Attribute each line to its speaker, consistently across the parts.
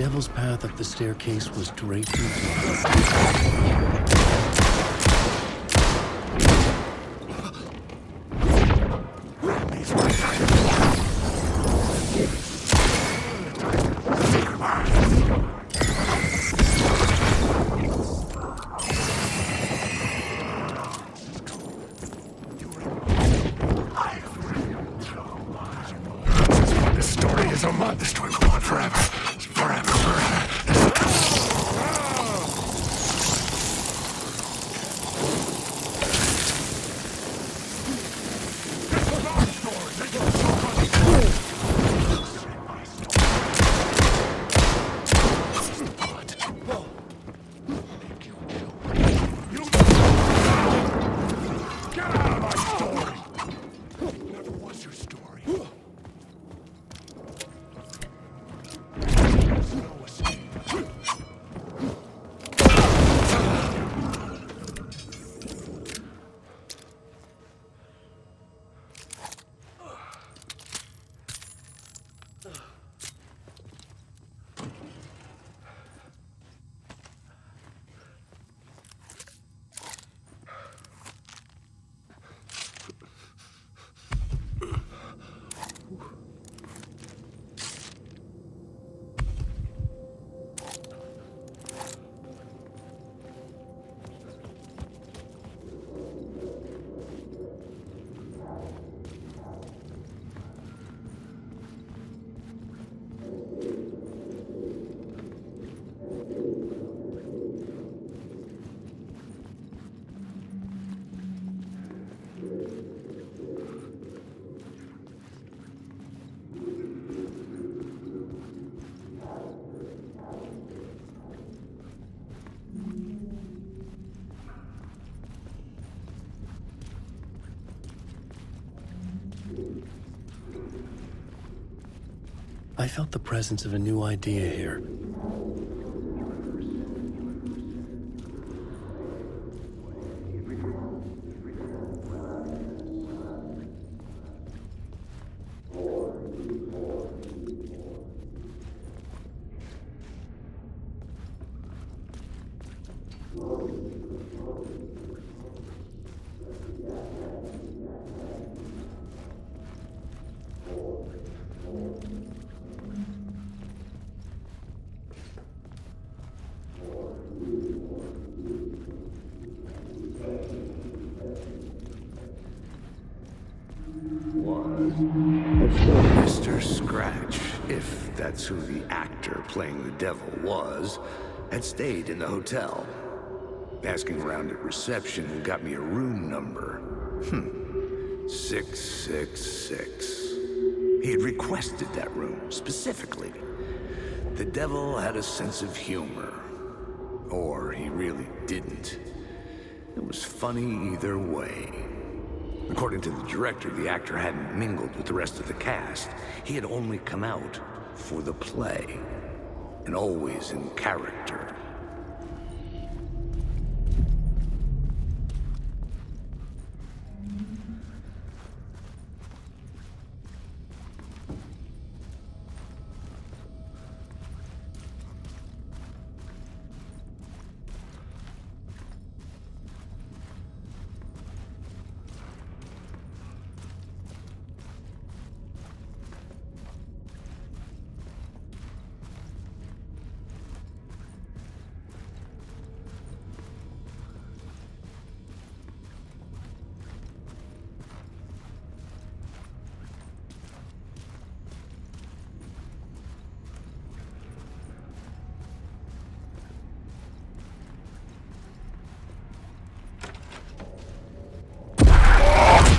Speaker 1: devil's path up the staircase was draped in blood.
Speaker 2: This story will go on forever. Forever, forever.
Speaker 1: I felt the presence of a new idea here.
Speaker 2: Mr. Scratch, if that's who the actor playing the devil was, had stayed in the hotel. Asking around at reception got me a room number. 666. He had requested that room, specifically. The devil had a sense of humor. Or he really didn't. It was funny either way. According to the director, the actor hadn't mingled with the rest of the cast. He had only come out for the play, and always in character.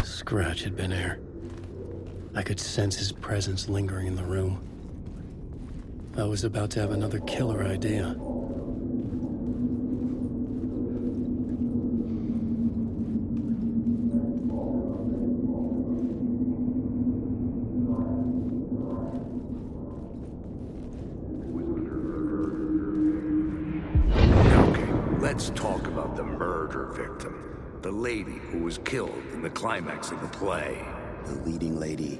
Speaker 1: Scratch had been here. I could sense his presence lingering in the room. I was about to have another killer idea.
Speaker 2: Okay, let's talk about the murder victim. The lady who was killed in the climax of the play.
Speaker 3: The leading lady.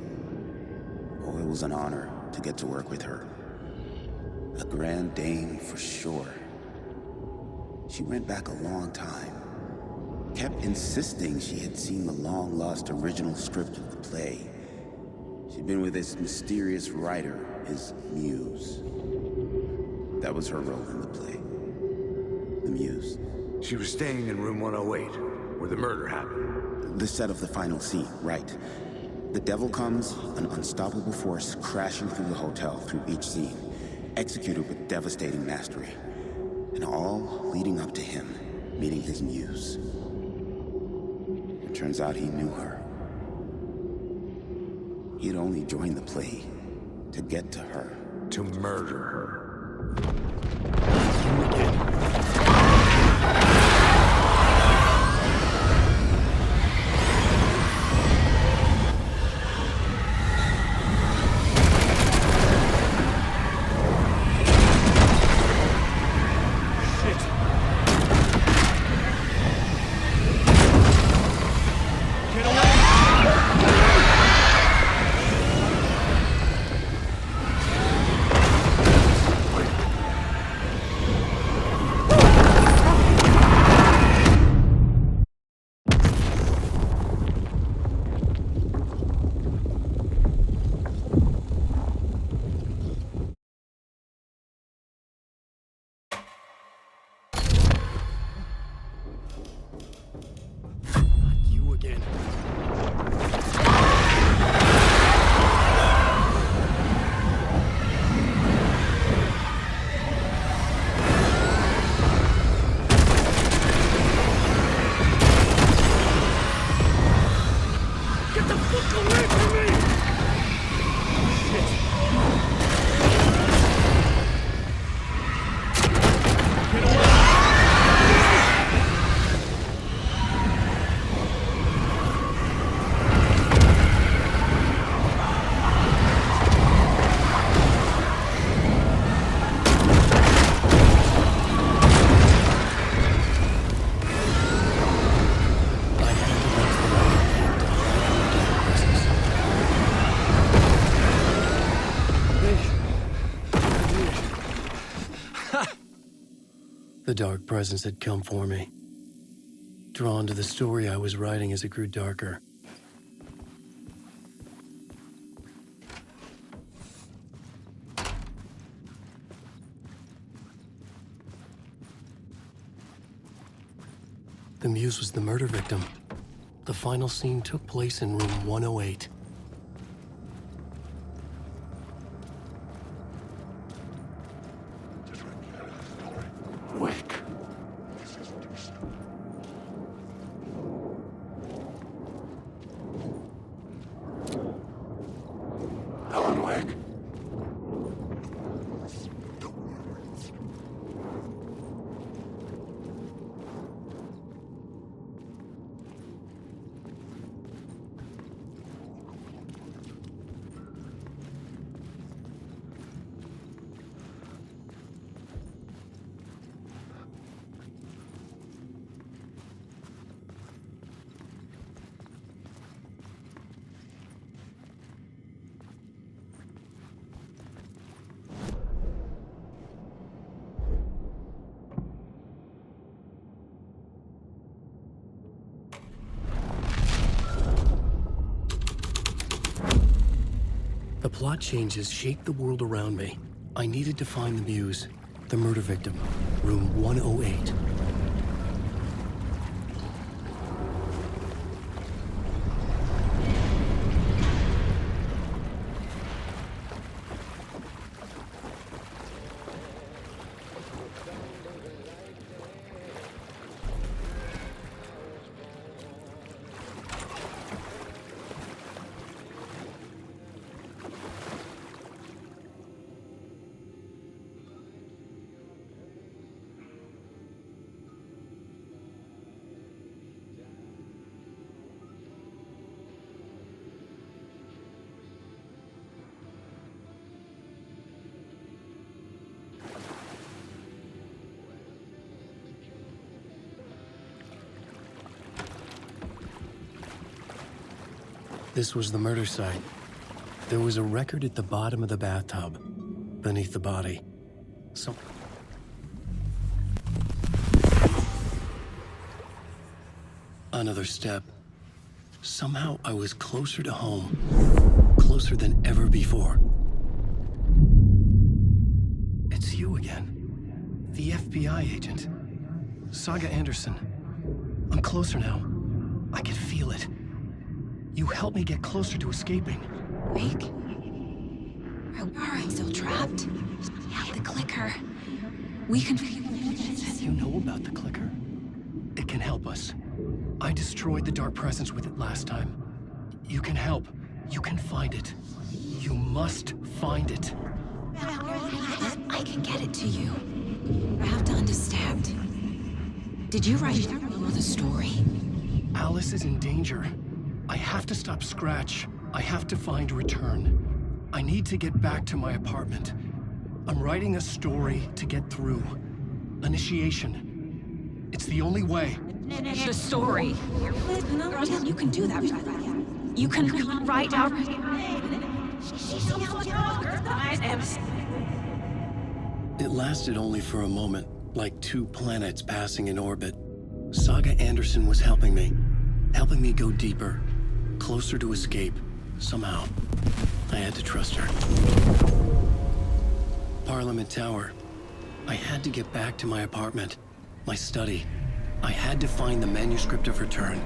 Speaker 3: Oh, it was an honor to get to work with her. A grand dame for sure. She went back a long time. Kept insisting she had seen the long-lost original script of the play. She'd been with this mysterious writer, his muse. That was her role in the play. The muse.
Speaker 2: She was staying in room 108, where the murder happened.
Speaker 3: The set of the final scene, right. The devil comes, an unstoppable force crashing through the hotel through each scene, executed with devastating mastery. And all leading up to him meeting his muse. It turns out he knew her. He'd only joined the play to get to her.
Speaker 2: To murder her.
Speaker 1: You again. The dark presence had come for me, drawn to the story I was writing as it grew darker. The muse was the murder victim. The final scene took place in room 108.
Speaker 2: Wake. Helen, wake.
Speaker 1: The plot changes shaped the world around me. I needed to find the muse, the murder victim, room 108. This was the murder site. There was a record at the bottom of the bathtub, beneath the body. So... Another step. Somehow I was closer to home. Closer than ever before. It's you again. The FBI agent. Saga Anderson. I'm closer now. I can feel it. You helped me get closer to escaping.
Speaker 4: Wake? Are I still trapped? The clicker. We can...
Speaker 1: You know about the clicker? It can help us. I destroyed the dark presence with it last time. You can help. You can find it. You must find it.
Speaker 4: I can get it to you. I have to understand. Did you write the story?
Speaker 1: Alice is in danger. I have to stop Scratch. I have to find Return. I need to get back to my apartment. I'm writing a story to get through. Initiation. It's the only way.
Speaker 4: The story. You can do that. You can write out...
Speaker 1: It lasted only for a moment, like two planets passing in orbit. Saga Anderson was helping me go deeper, closer to escape, somehow. I had to trust her. Parliament Tower. I had to get back to my apartment, my study. I had to find the manuscript of Return.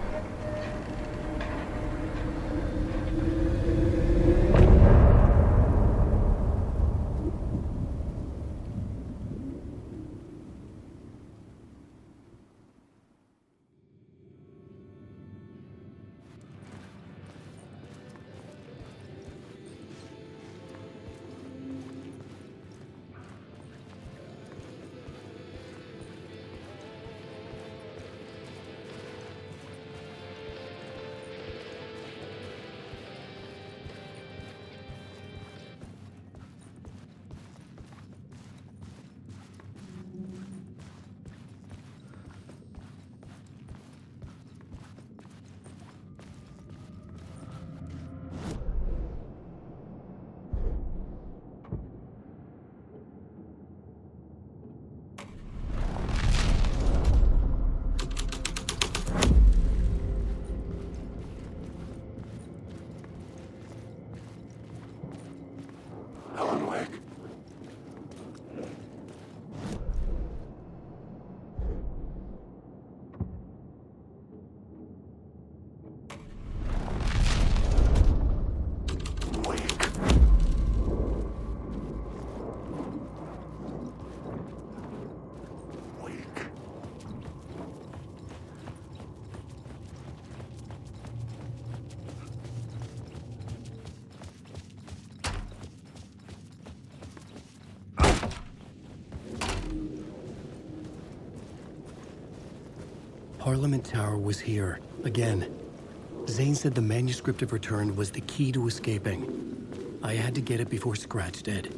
Speaker 1: Parliament Tower was here, again. Zane said the manuscript of Return was the key to escaping. I had to get it before Scratch did.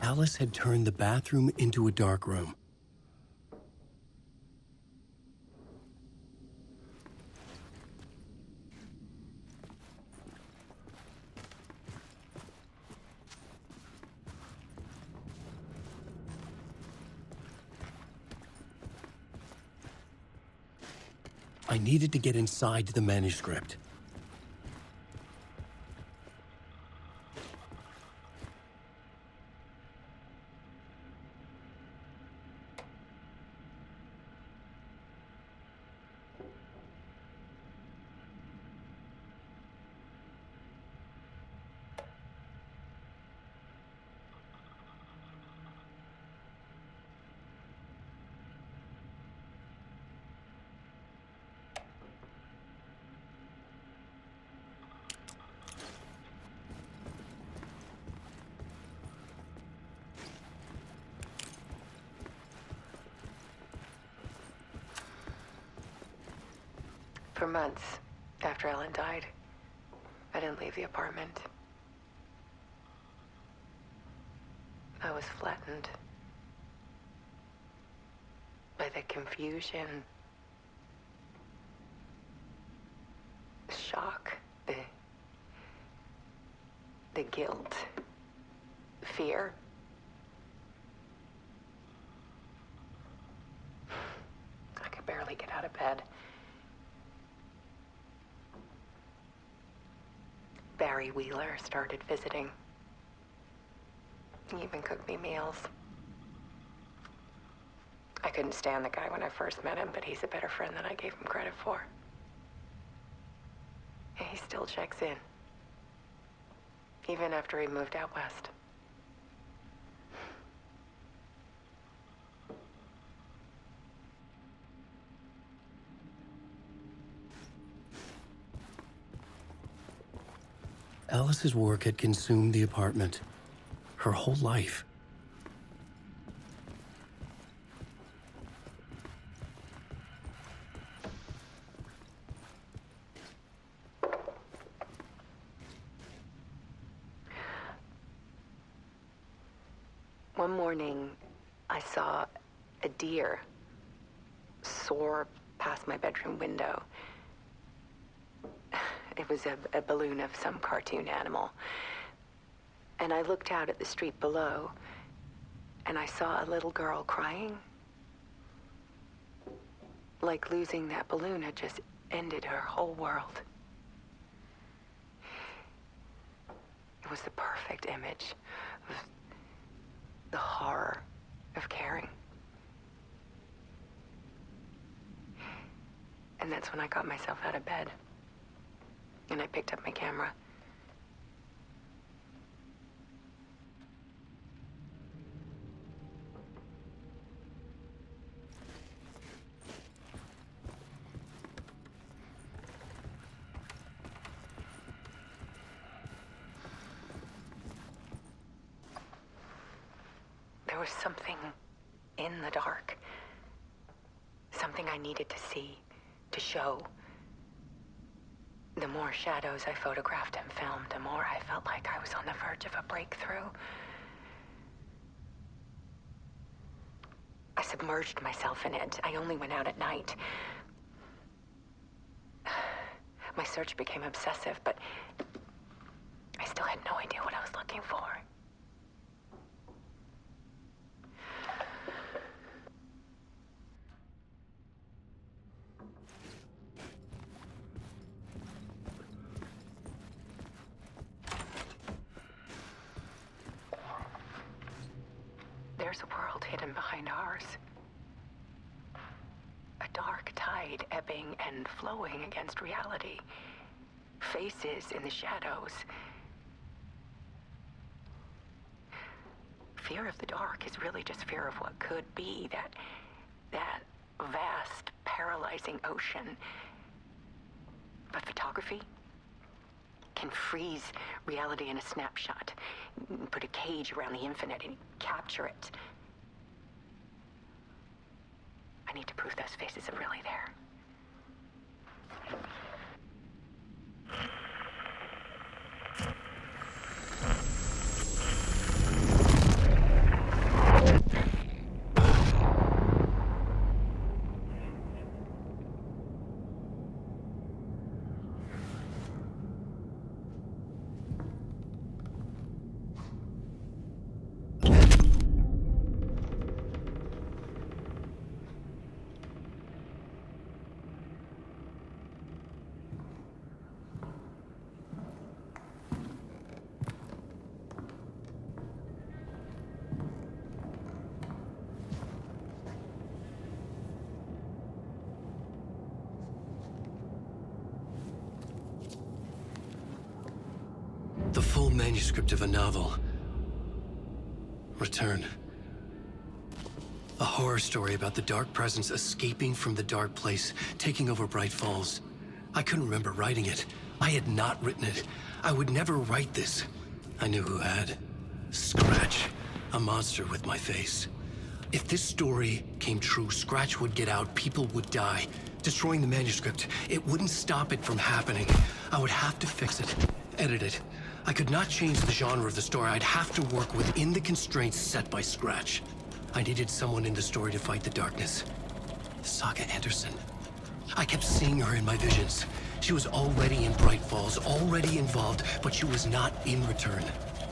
Speaker 1: Alice had turned the bathroom into a dark room. I needed to get inside the manuscript.
Speaker 5: For months after Ellen died, I didn't leave the apartment. I was flattened by the confusion, the shock, the guilt, the fear. I could barely get out of bed. Barry Wheeler started visiting. He even cooked me meals. I couldn't stand the guy when I first met him, but he's a better friend than I gave him credit for. And he still checks in, even after he moved out west.
Speaker 1: Alice's work had consumed the apartment, her whole life.
Speaker 5: One morning, I saw a deer soar past my bedroom window. It was a balloon of some cartoon animal. And I looked out at the street below, and I saw a little girl crying. Like losing that balloon had just ended her whole world. It was the perfect image of the horror of caring. And that's when I got myself out of bed. And I picked up my camera. There was something in the dark. Something I needed to see, to show. The more shadows I photographed and filmed, the more I felt like I was on the verge of a breakthrough. I submerged myself in it. I only went out at night. My search became obsessive, but I still had no idea what I was looking for. There's a world hidden behind ours. A dark tide ebbing and flowing against reality. Faces in the shadows. Fear of the dark is really just fear of what could be, that vast, paralyzing ocean. But photography can freeze reality in a snapshot, put a cage around the infinite and capture it. I need to prove those faces are really there.
Speaker 1: The full manuscript of a novel. Return. A horror story about the dark presence escaping from the dark place, taking over Bright Falls. I couldn't remember writing it. I had not written it. I would never write this. I knew who had. Scratch. A monster with my face. If this story came true, Scratch would get out, people would die. Destroying the manuscript, it wouldn't stop it from happening. I would have to fix it, edit it. I could not change the genre of the story. I'd have to work within the constraints set by Scratch. I needed someone in the story to fight the darkness. Saga Anderson. I kept seeing her in my visions. She was already in Bright Falls, already involved, but she was not in Return.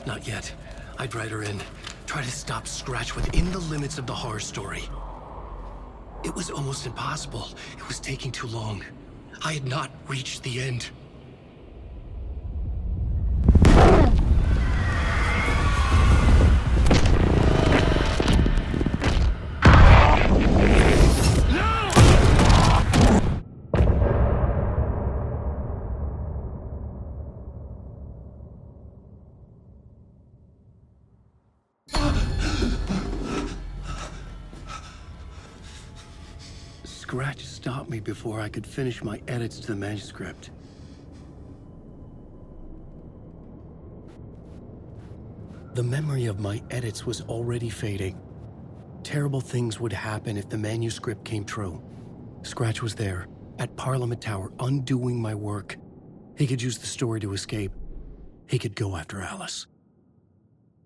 Speaker 1: Not yet. I'd write her in, try to stop Scratch within the limits of the horror story. It was almost impossible. It was taking too long. I had not reached the end. Scratch stopped me before I could finish my edits to the manuscript. The memory of my edits was already fading. Terrible things would happen if the manuscript came true. Scratch was there, at Parliament Tower, undoing my work. He could use the story to escape. He could go after Alice.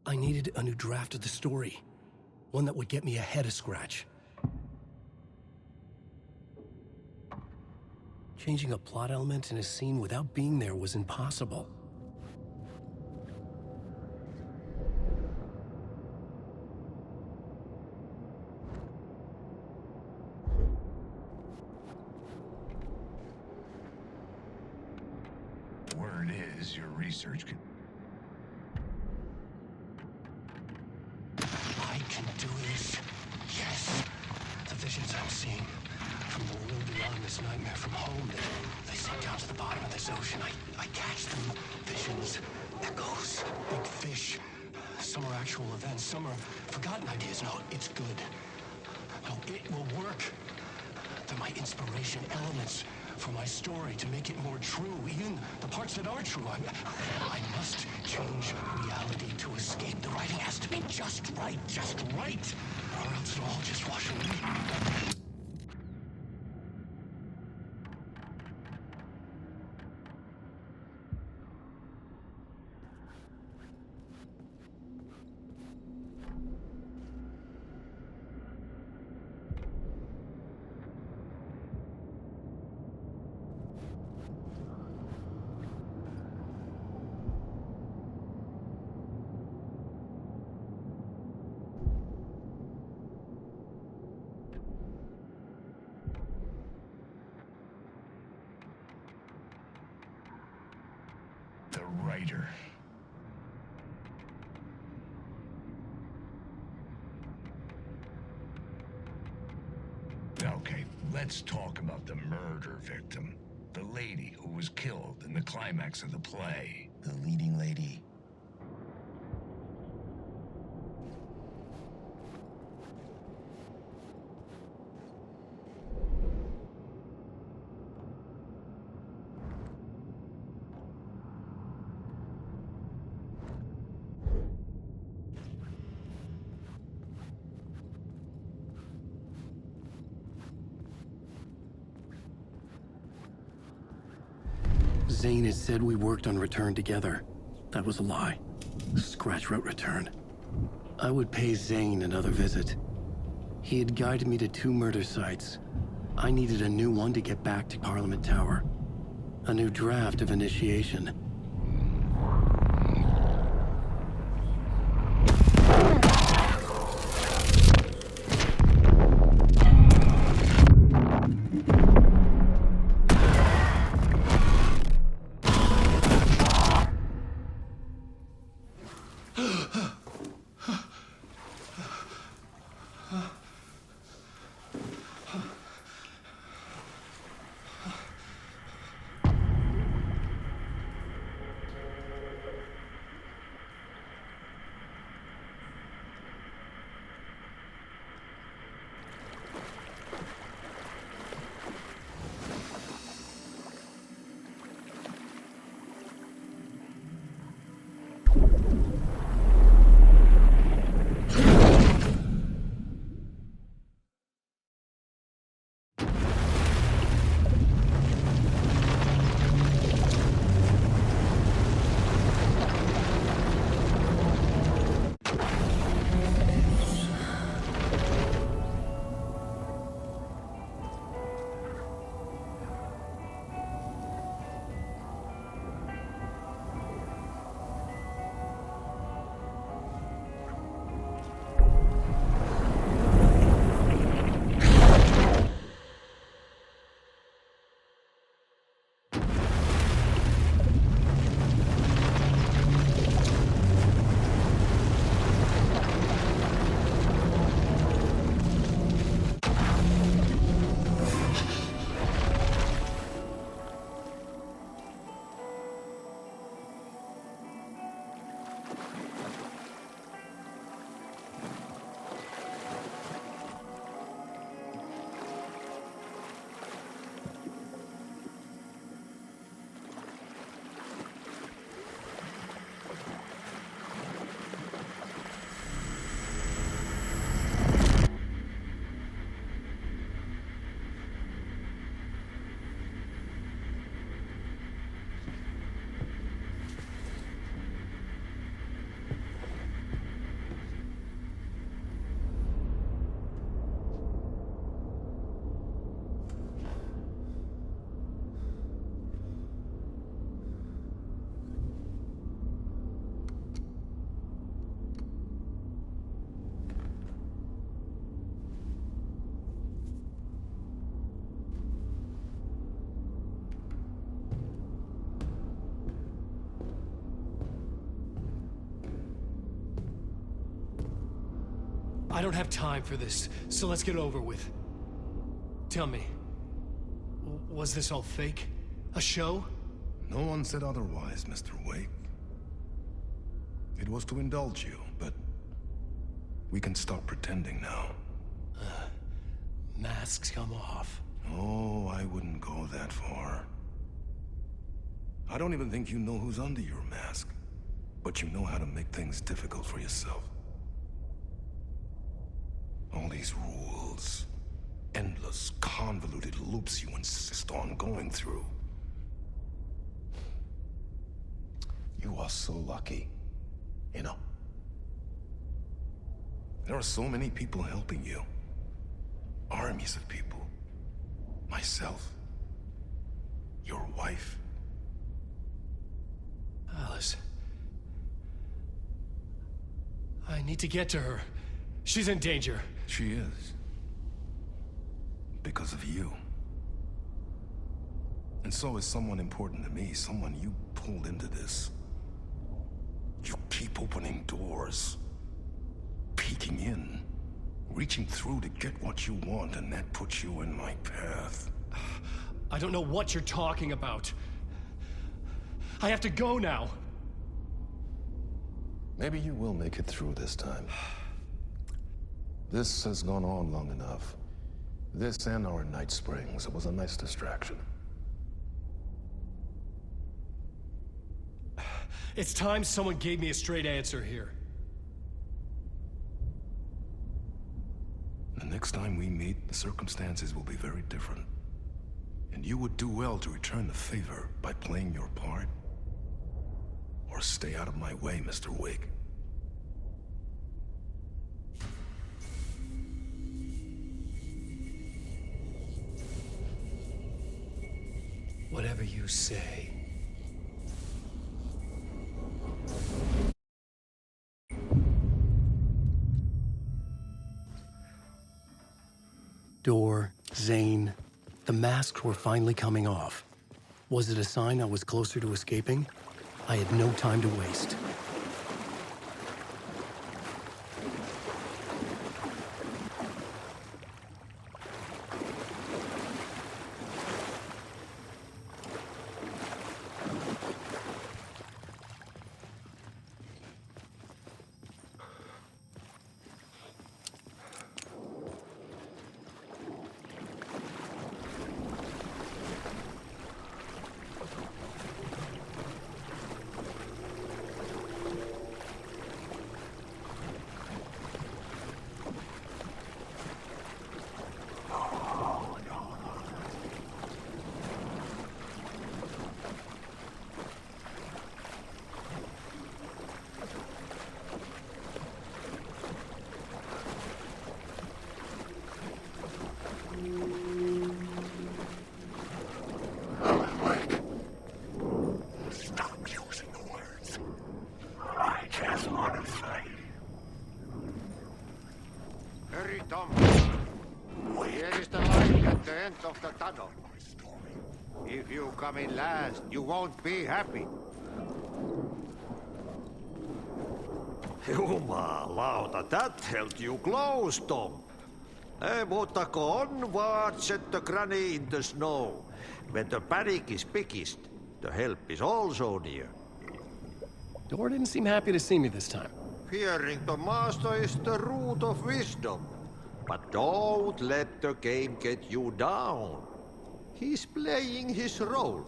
Speaker 1: I needed a new draft of the story. One that would get me ahead of Scratch. Changing a plot element in a scene without being there was impossible.
Speaker 2: Word is, your research can...
Speaker 1: I can do this. Yes. The visions I'm seeing from the world beyond this nightmare, from home, they sink down to the bottom of this ocean. I catch them. Visions, echoes, big fish. Some are actual events, some are forgotten ideas. No, it's good. No, it will work. They're my inspiration, elements for my story to make it more true, even the parts that are true. I must change reality to escape. The writing has to be just right, or else it'll all just wash away.
Speaker 2: The writer. Okay, let's talk about the murder victim. The lady who was killed in the climax of the play.
Speaker 3: The leading lady.
Speaker 1: Zane had said we worked on Return together. That was a lie. Scratch wrote Return. I would pay Zane another visit. He had guided me to 2 murder sites. I needed a new one to get back to Parliament Tower. A new draft of Initiation.
Speaker 6: I don't have time for this, so let's get it over with. Tell me, was this all fake? A show?
Speaker 7: No one said otherwise, Mr. Wake. It was to indulge you, but we can stop pretending now.
Speaker 6: Masks come off.
Speaker 7: Oh, I wouldn't go that far. I don't even think you know who's under your mask, but you know how to make things difficult for yourself. All these rules, endless, convoluted loops you insist on going through. You are so lucky, you know. There are so many people helping you. Armies of people. Myself. Your wife.
Speaker 6: Alice. I need to get to her. She's in danger.
Speaker 7: She is. Because of you. And so is someone important to me, someone you pulled into this. You keep opening doors. Peeking in. Reaching through to get what you want, and that puts you in my path.
Speaker 6: I don't know what you're talking about. I have to go now.
Speaker 7: Maybe you will make it through this time. This has gone on long enough. This and our Night Springs. It was a nice distraction.
Speaker 6: It's time someone gave me a straight answer here.
Speaker 7: The next time we meet, the circumstances will be very different. And you would do well to return the favor by playing your part. Or stay out of my way, Mr. Wake.
Speaker 6: Whatever you say.
Speaker 1: Door, Zane, the masks were finally coming off. Was it a sign I was closer to escaping? I had no time to waste.
Speaker 8: Hurry, Tom. Here is the light at the end of the tunnel. If you come in last, you won't be happy.
Speaker 9: Jumalauta, that held you close, Tom. Mutta onward, said the granny in the snow. When the panic is biggest, the help is also near.
Speaker 1: Door didn't seem happy to see me this time.
Speaker 9: Fearing the master is the root of wisdom. But don't let the game get you down. He's playing his role.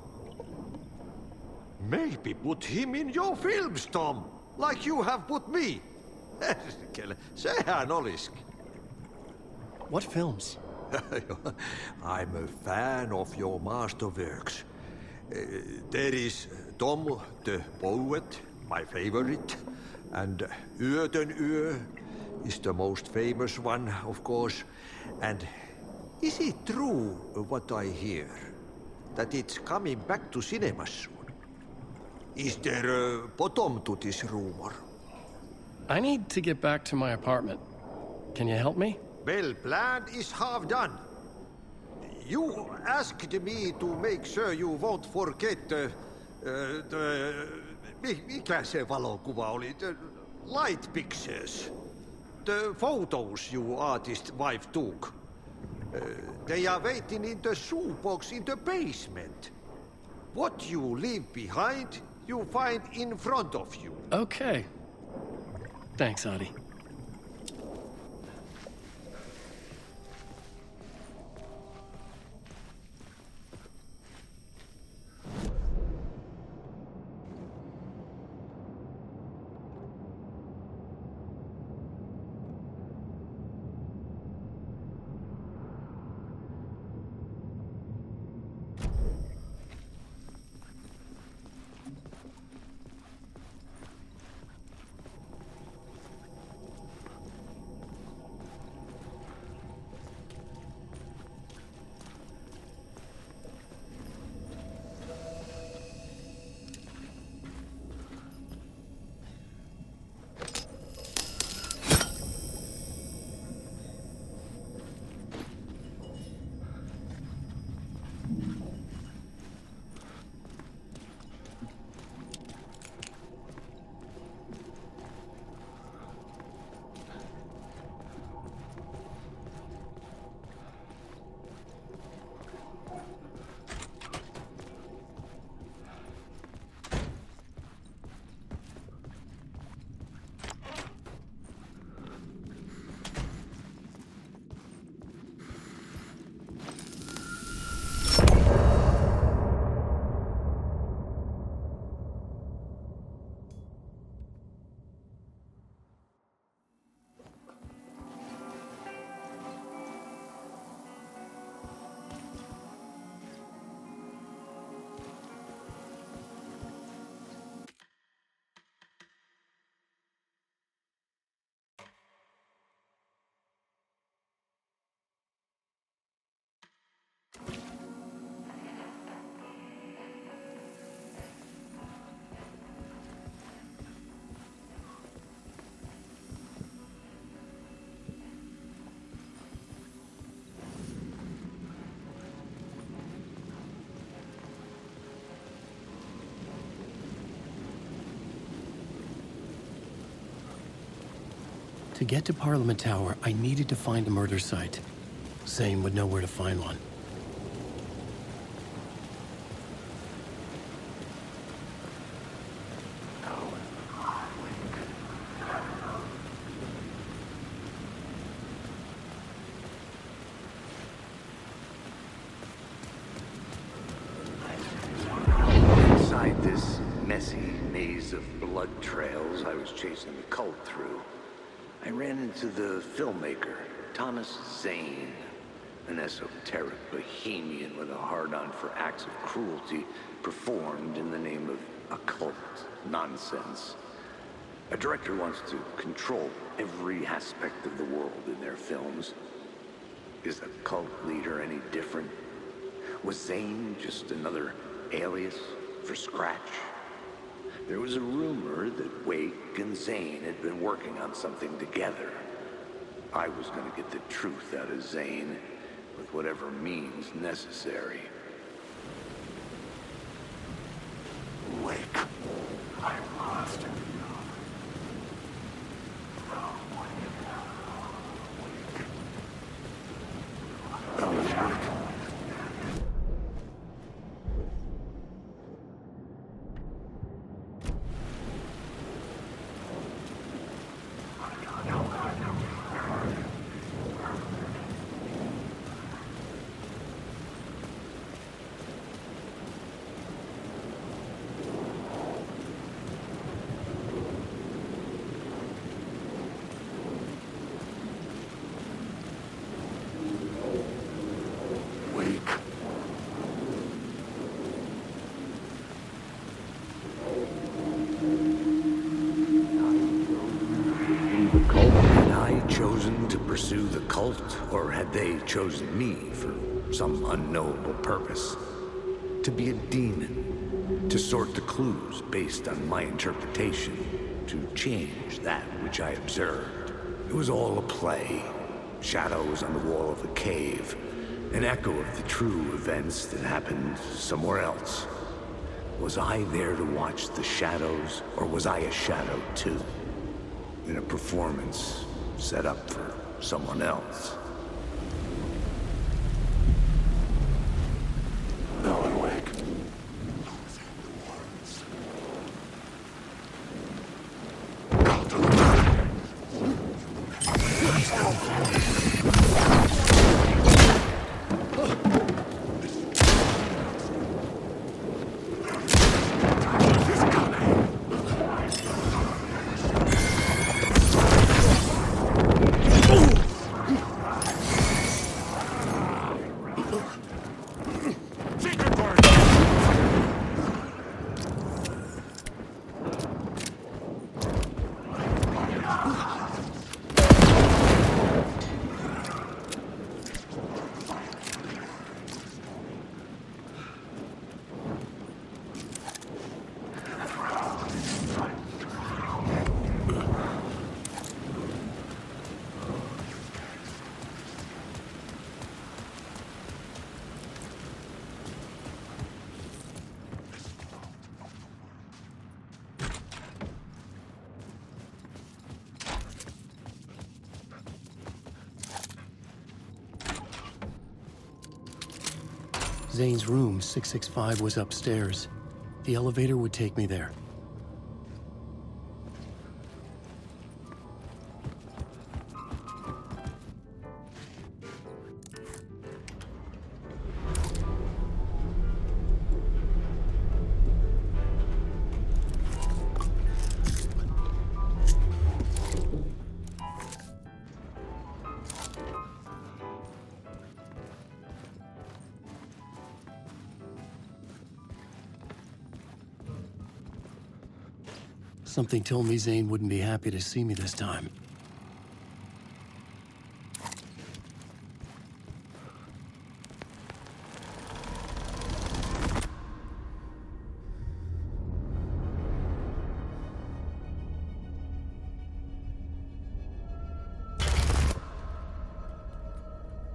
Speaker 9: Maybe put him in your films, Tom, like you have put me. Sehän oliski.
Speaker 1: What films?
Speaker 9: I'm a fan of your masterworks. There is Tom the Poet, my favorite, and Yöden Yö is the most famous one, of course. And is it true what I hear, that it's coming back to cinemas soon? Is there a bottom to this rumor?
Speaker 1: I need to get back to my apartment. Can you help me?
Speaker 9: Well, plan is half done. You asked me to make sure you won't forget mikä se valokuva oli? The light pictures. the photos you artist wife took. They are waiting in the shoebox in the basement. What you leave behind, you find in front of you.
Speaker 1: Okay. Thanks, Adi. To get to Parliament Tower, I needed to find a murder site. Zane would know where to find one.
Speaker 2: Inside this messy maze of blood trails I was chasing the cult through, I ran into the filmmaker, Thomas Zane, an esoteric bohemian with a hard-on for acts of cruelty performed in the name of occult nonsense. A director wants to control every aspect of the world in their films. Is the cult leader any different? Was Zane just another alias for Scratch? There was a rumor that Wake and Zane had been working on something together. I was going to get the truth out of Zane with whatever means necessary.
Speaker 7: Wake. I lost him.
Speaker 2: Pursue the cult, or had they chosen me for some unknowable purpose? To be a demon, to sort the clues based on my interpretation, to change that which I observed. It was all a play. Shadows on the wall of the cave, an echo of the true events that happened somewhere else. Was I there to watch the shadows, or was I a shadow too? In a performance set up for someone else.
Speaker 7: Alan Wake.
Speaker 1: Zane's room, 665, was upstairs. The elevator would take me there. Something told me Zane wouldn't be happy to see me this time.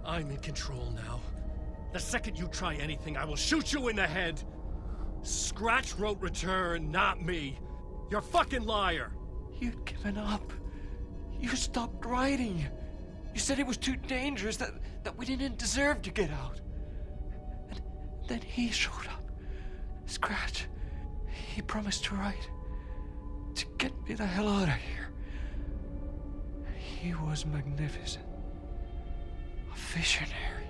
Speaker 6: I'm in control now. The second you try anything, I will shoot you in the head. Scratch wrote return, not me. You're a fucking liar.
Speaker 10: You'd given up. You stopped writing. You said it was too dangerous, that we didn't deserve to get out. And then he showed up. Scratch. He promised to write. To get me the hell out of here. He was magnificent. A visionary.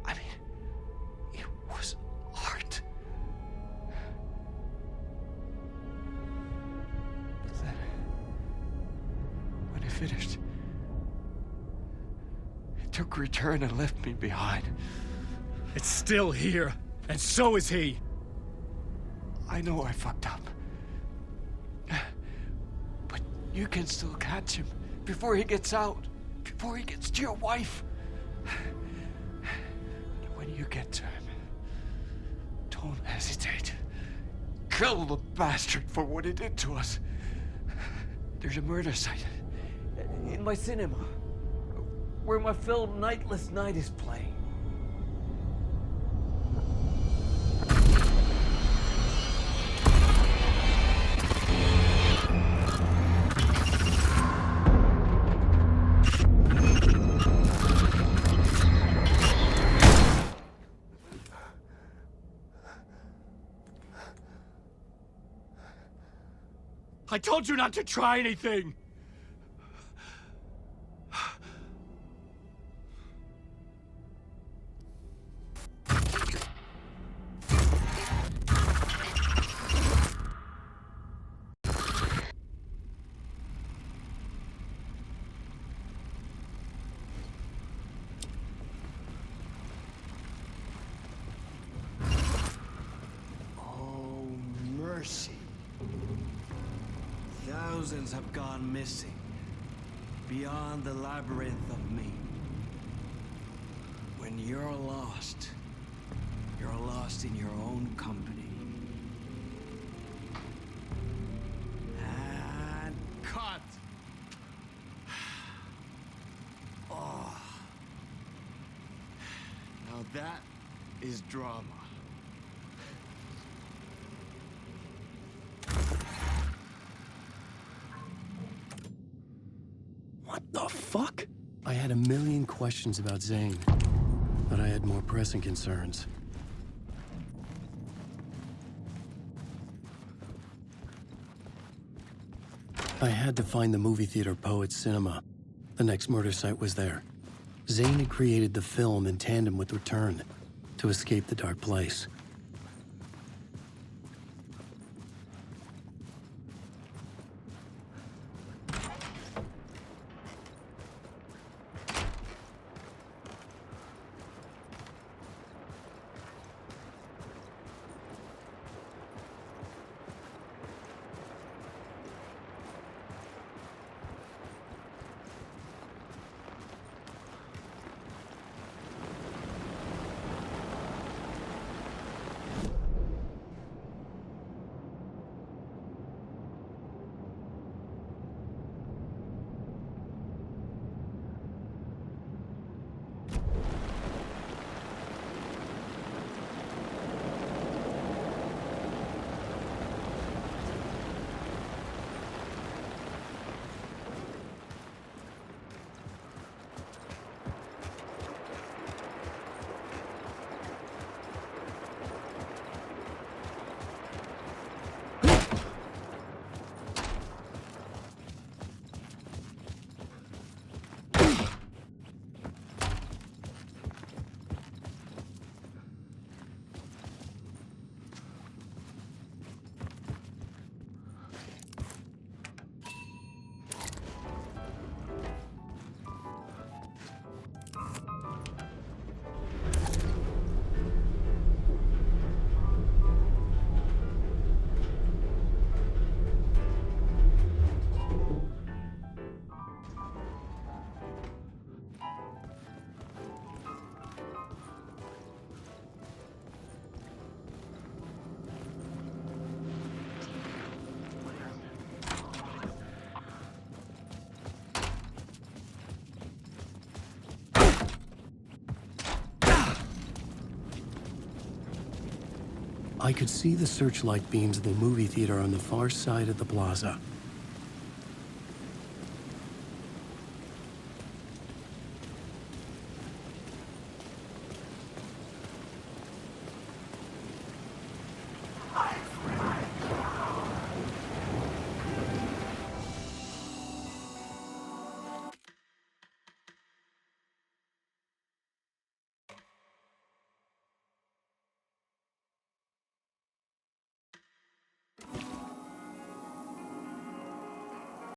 Speaker 10: I mean, it was art. Then, when he finished, he took return and left me behind.
Speaker 6: It's still here, and so is he.
Speaker 10: I know I fucked up. But you can still catch him before he gets out, before he gets to your wife. And when you get to him, don't hesitate. Kill the bastard for what he did to us. There's a murder site in my cinema where my film Nightless Night is playing.
Speaker 6: I told you not to try anything!
Speaker 11: Oh, mercy. Thousands have gone missing, beyond the labyrinth of me. When you're lost in your own company. And cut! Oh. Now that is drama.
Speaker 1: What the fuck? I had a million questions about Zane, but I had more pressing concerns. I had to find the movie theater Poet Cinema. The next murder site was there. Zane had created the film in tandem with Return to escape the dark place. I could see the searchlight beams of the movie theater on the far side of the plaza.